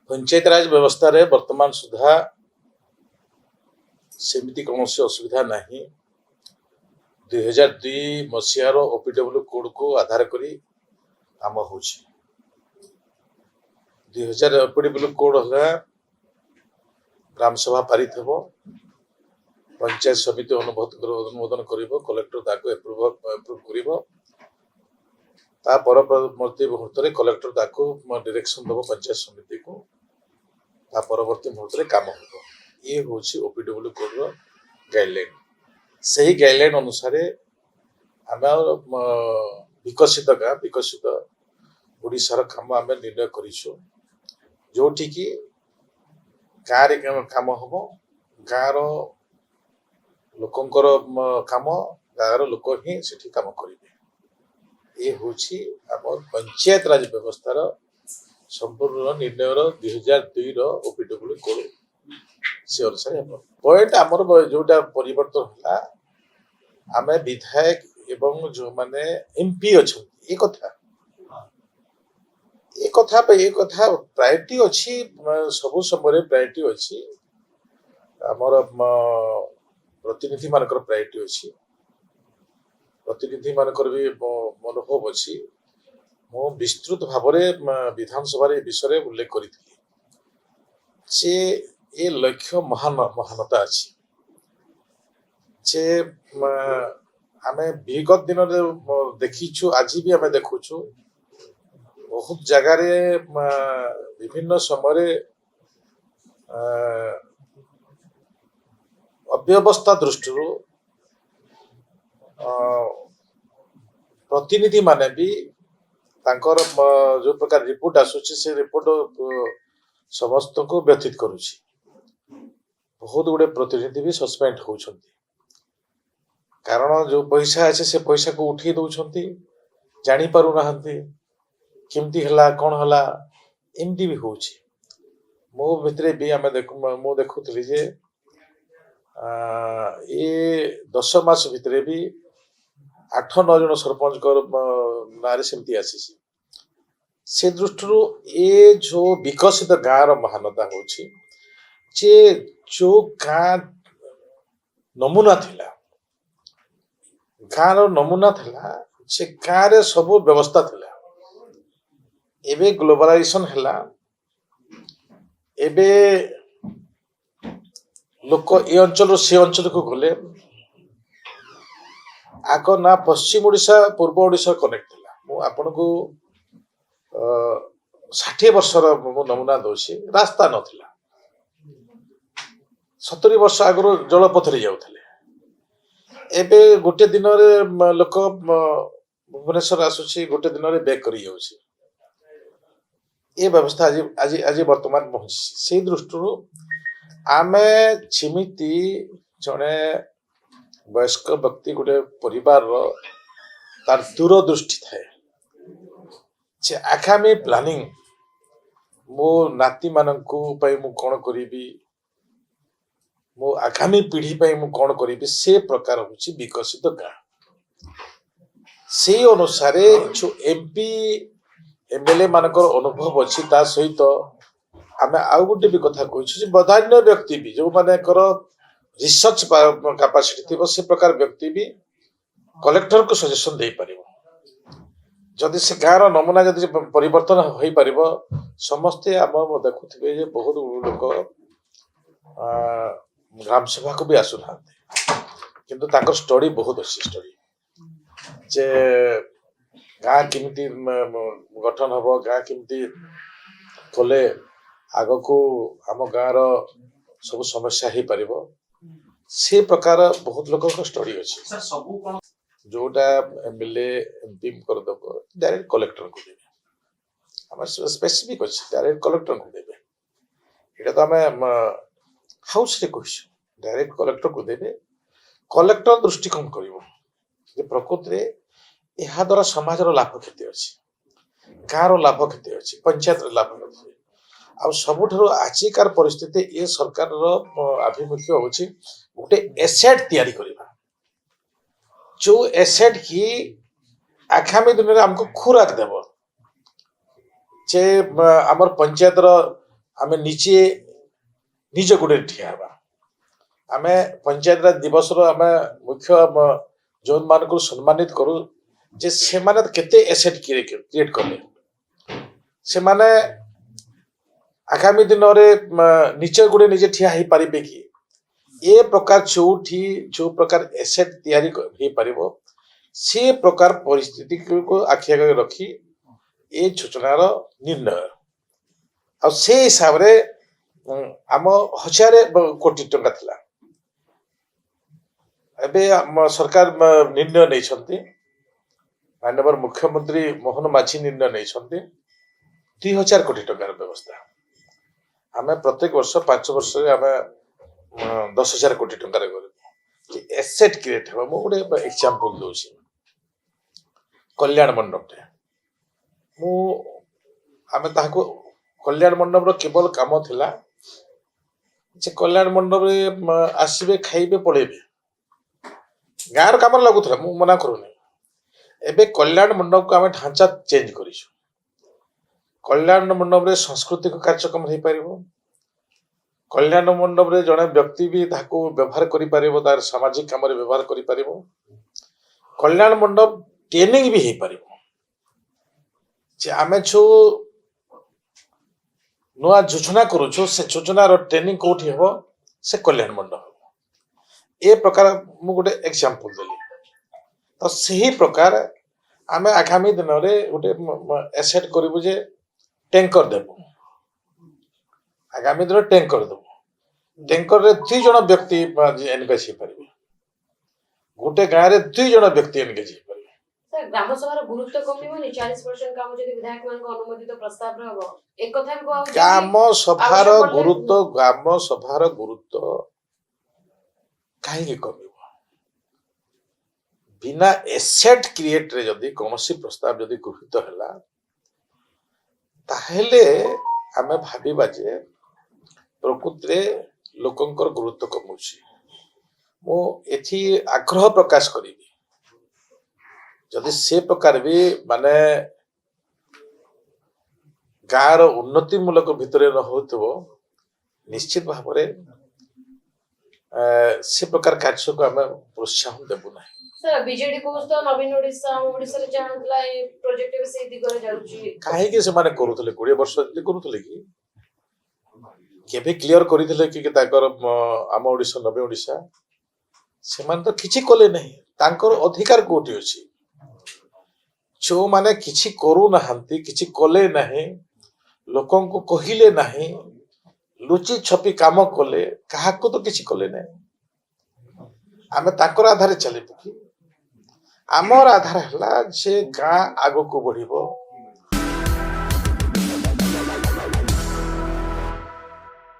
पंचायत राज व्यवस्था रे वर्तमान सुधा सेमती कौन असुविधा नहीं। 2002 मसीहार ओपीडब्ल्यू कोड को आधार करी काम हो 2000 ओपीडब्ल्यू कोड है ग्राम सभा पारित हो पंचायत समिति अनुमोदन कर कलेक्टर ताको एप्रूव कर परवर्ती मुहूर्त कलेक्टर ताको डायरेक्शन दब पंचायत समिति को परवर्ती मुहूर्त काम हो। ये हूँ ओपीडब्ल्यू कोड गाइडलाइन। से ही गाइडलाइन अनुसार आम विकसित गाँ विकसित ओडिशार काम आम निर्णय करूँ जोटि की गाँव काम हम गाँव लोकंकर काम गाँव लोक ही सेठी काम करेंगे। ये हूँ आम पंचायत राज व्यवस्थार संपूर्ण निर्णय 2002 ओपीडब्ल्यू कोड से अनुसार पॉइंट आमर जोटा परिवर्तन है आम विधायक एवं जो माने एमपी अच्छा ये कथा प्रायोरिटी अच्छी सब समय प्रायोरिटी अच्छी आमर प्रतिनिधि मानकर प्रायोरिटी अच्छी प्रतिनिधि मानकर भी मनोभाव अच्छी मु विस्तृत भाव विधानसभा विषय उल्लेख करी ये लक्ष्य महानता अच्छी जे आम विगत दिन देखीचु आज भी आम देखुचु बहुत जगार विभिन्न समय अव्यवस्था दृष्टि प्रतिनिधि माने भी तांकर जो प्रकार रिपोर्ट आसुची से रिपोर्ट समस्त को व्यथित करुची। बहुत गुड़े प्रतिनिधि भी सस्पेंड होउछंती कारण जो पैसा अच्छे से पैसा को उठे दौरान जानी पारु नाहंती केमती हला कौन हला एमती भी होउची। मो भितरे भी आमे मु देखुतली जे ये 10 मास भितरे भी 8-9 जन सरपंच नारे सेमती आसी से दृष्टि ये जो विकसित गाँव महानता होची जे जो गाँ नमूना थिला गाँव नमूना थिला से गाँव रे सब व्यवस्था थिला एबे ग्लोबलाइजेशन हैला एबे लोक ए अंचल से अंचल को गले आग ना पश्चिम ओडिशा पूर्व ओडिशा कनेक्ट थिला मु आपन को 60 वर्षर नमूना दोषी रास्ता नथिला 70 वर्ष आगरो जलपथ रे जाउथले एबे गोटे दिन रे लोक भुवनेश्वर आसुची गोटे दिन रे बैक करी जाउची। ये व्यवस्था आज आज आज वर्तमान पहुंची से दृष्टि आमे छिमिति जड़े वयस्क व्यक्ति गोटे परिवार तार दूरदृष्टि थाए जे आगामी प्लानिंग मो नाती मानकू पई मु कोन करिबी मो आगामी पीढ़ी पई मु कोन करिबी से प्रकार होची विकसित गाँ से अनुसार जो एमपी एमएलए मानकर अनुभव अच्छी ता सहित आम आउ गोटे भी कथा कही बधान्य व्यक्ति भी जो मानकर रिसर्च कैपेसिटी थी से प्रकार व्यक्ति भी कलेक्टर को सजेशन दे पारिबो जदि से गाँव नमूना जदि परिवर्तन हो पार समस्ते आम देखुवे जे बहुत लोक ग्राम सभा को भी आसुना किंतु ताकर स्टडी बहुत अच्छी स्टडी जे गाँ केमती गठन हम गाँ केमती कले आग को आम गाँव सब समस्या हो पार से प्रकार बहुत लोक स्टडी अच्छी जोटा एमएलए एमपी करदब डायरेक्ट कलेक्टर को देवे आम स्पेसिफिक अच्छे डायरेक्ट कलेक्टर को देवे ये तो आम हाउस रे कह डायरेक्ट कलेक्टर को देवे कलेक्टर दृष्टिकोण कर प्रकृति रे यह द्वारा समाज लाभ क्षति अच्छी गाँव लाभ क्षति अच्छी पंचायत लाभ क्षति आ सबुठ आजिकार परिस्थिति ये सरकार आभिमुख्य होची गोटे एसेट तैयारी करबा जो एसेट की आगामी दिन में हमको खुराक देव जे आमर पंचायत आमे निजे निज गोड़े ठिया हेबा आमे पंचायत राज दिवस रो आमे मुख्य जोन मान को सम्मानित करू जे से माने केते एसेट क्रिएट करले से माने आगामी दिन रे निजे गोड़े निजे ठिया हे पारिबे कि ए प्रकार जो प्रकार एसेट तैयारी हे पारिबो से प्रकार परिस्थिति को आखि आगे रखी ए योजनार निर्णय आ से हिसाब रे आम 1000 कोटी टंका थिला एबे सरकार निर्णय नहीं माननीय मुख्यमंत्री मोहन माझी निर्णय नहीं 2000 कोटी टंकार व्यवस्था आम प्रत्येक वर्ष 5 वर्ष आम 10,000 कोटी टंकार एसेट क्रिएट हे गोटे एग्जांपल दूसरी कल्याण मंडप आम कल्याण मंडप केवल काम थिला जे कल्याण मंडप आसबे खाइबे पड़ेबे गाँव कम लगुला मु मना करूनी एबे कल्याण मंडप को आम ढांचा चेंज करिछु कल्याण मंडप रे सांस्कृतिक कार्यक्रम हो पारिबो कल्याण मंडप रे जड़े व्यक्ति भी ताको व्यवहार करि पारिबो तार सामाजिक काम रे व्यवहार करि पारिबो कल्याण मंडप ट्रेनिंग भी हो पारिबो जे आमे जो नुआ योजना करूछु से योजना रो ट्रेनिंग कोठी हेबो से कल्याण मंडप ए प्रकार मु गोटे एग्जांपल देली तो सही प्रकार आमे आगामी दिन रे गोटे एसेट करिबु जे टैंकर देबो आगामी दिन टैंकर देबो टैंकर रे 2 जण व्यक्ति एनगेज हे परिबे गोटे गाँ रे 2 जण व्यक्ति एनगेज हे परिबे सर ग्राम सभा रो गुरुत्व कमिबोनी 40% काम जदि विधायक मान को अनुमोदित प्रस्ताव रे हबो एक कथा भी कहू ग्राम सभा रो गुरुत्व कहीं कमिब बिना एसेट क्रिएट रे जदि कौनसी प्रस्ताव जदि गृहीत हैला ताहेले आमे भाबिबा जे प्रकृति रे लोकंकर गुरुत्व कमुछि मो एथि आग्रह प्रकाश करिबी जदि से प्रकार भी माने गाँव रो उन्नति मूलक भितरे न होतबो निश्चित भाव रे से प्रकार कार्य को आम प्रोत्साहन देबु ना सर बीजेडी को तो नवीन ओडिसा रे जानतला ए प्रोजेक्ट भी से दिगरे जाउची काहे के से माने करूथले 20 वर्ष जति करूथले कि केबे क्लियर करिथले कि ताकर आम ओडिसा नवे ओडिसा से मान तो किछि कोले नहीं तांकर अधिकार कोठी अछि जो माने किछि करू नहंती किछि कोले नहीं लोकन को कहिले नहीं लुचि छपी काम कले कहा को तो किसी कले नहीं आमे ताकर आधार चले कि आमर आधार हला जे गाँ आगो को बढ़िबो